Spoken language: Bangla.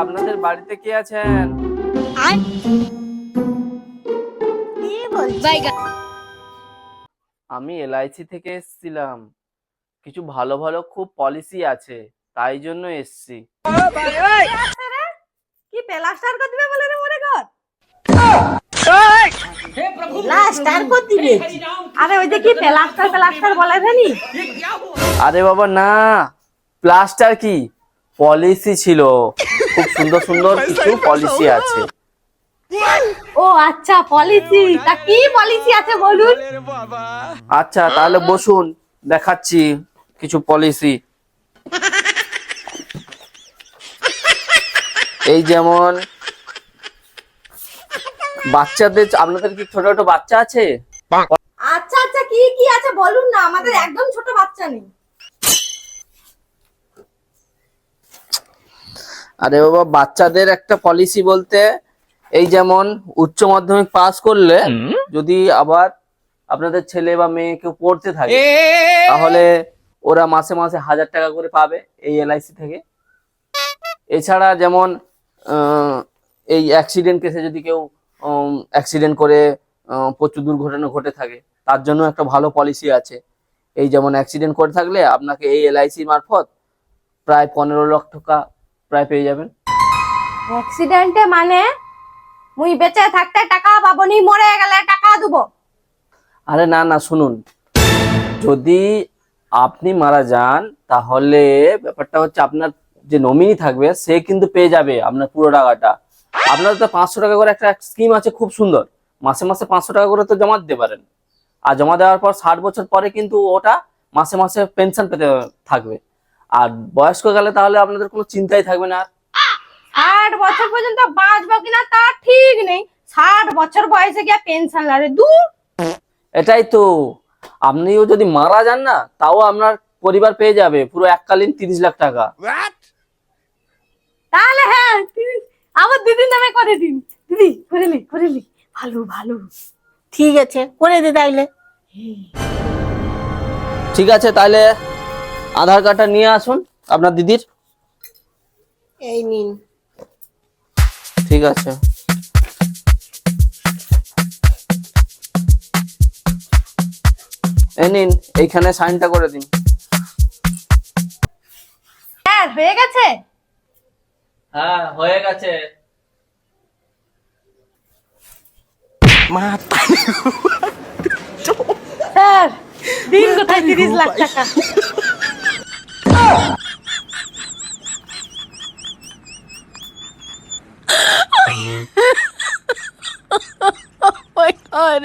আপনাদের বাড়িতে কে আছেন? আমি এলআইসি থেকে এসেছিলাম। কিছু ভালো ভালো খুব পলিসি আছে, তাই জন্য এসেছি। কি প্লাস্টার করে দিবে বলে রে মনে কর প্লাস্টার করে দিবে। আরে ওই যে কি প্লাস্টার বলে জানি। আরে বাবা না, প্লাস্টার কি, পলিসি ছিল। খুব সুন্দর সুন্দর কিছু পলিসি আছে। ও আচ্ছা পলিসি, তা কি পলিসি আছে বলুন। আচ্ছা তাহলে বসুন, দেখাচ্ছি কিছু পলিসি। এই যেমন বাচ্চাদের, আপনাদের কি ছোট ছোট বাচ্চা আছে? আচ্ছা আচ্ছা কি কি আছে বলুন না, আমাদের একদম ছোট বাচ্চা নেই। আরে বাবা, বাচ্চাদের একটা পলিসি বলতে এই যেমন উচ্চ মাধ্যমিক পাস করলে যদি আবার আপনাদের ছেলে বা মেয়ে কেউ পড়তে থাকে, তাহলে ওরা মাসে মাসে 1000 টাকা করে পাবে এই এলআইসি থেকে। এছাড়া যেমন এই অ্যাক্সিডেন্ট কেসে যদি কেউ অ্যাক্সিডেন্ট করে প্রচুর দুর্ঘটনা ঘটে থাকে, তার জন্য একটা ভালো পলিসি আছে। এই যেমন অ্যাক্সিডেন্ট করে থাকলে আপনাকে এই এলআইসি মারফত প্রায় 15 লক্ষ টাকা প্রায় পেয়ে যাবেন। অ্যাক্সিডেন্টে মানে মুই বেঁচে থাকতে টাকা পাবো নি, মরে গেলে টাকা দেবো? আরে না না, শুনুন, যদি আপনি মারা যান তাহলে ব্যাপারটা হচ্ছে আপনার যে নমিনি থাকবে সে কিন্তু পেয়ে যাবে আপনার পুরো টাকাটা। আপনার তো 500 টাকা করে একটা স্কিম আছে, খুব সুন্দর। মাসে মাসে 500 টাকা করে তো জমা দিতে পারেন। আর জমা দেওয়ার পর 60 বছর পরে কিন্তু ওটা মাসে মাসে পেনশন পেতে থাকবে। আর বয়স্ক গেলে তাহলে আপনাদের কোনো চিন্তাই থাকবে না। আর 60 বছর পর্যন্ত বাঁচবো কিনা তা ঠিক নেই, 60 বছর বয়সে গিয়ে পেনশন লাগে দূর। এটাই তো, আপনিও যদি মারা যান না, তাও আপনার পরিবার পেয়ে যাবে পুরো এককালীন 30 লাখ টাকা। তাহলে হ্যাঁ, আমার দিদির নামে করে দিন। দিদি করিলি ভালো ভালো। ঠিক আছে, করে দে তাইলে। ঠিক আছে, তাহলে আধার কার্ডটা নিয়ে আসুন আপনার দিদির। এই নিন। ঠিক আছে, এই নিন, এইখানে সাইনটা করে দিন। হ্যাঁ হয়ে গেছে। হ্যাঁ হয়ে গেছে। স্যার দিন কোথায় 30 লাখ টাকা? Oh my God.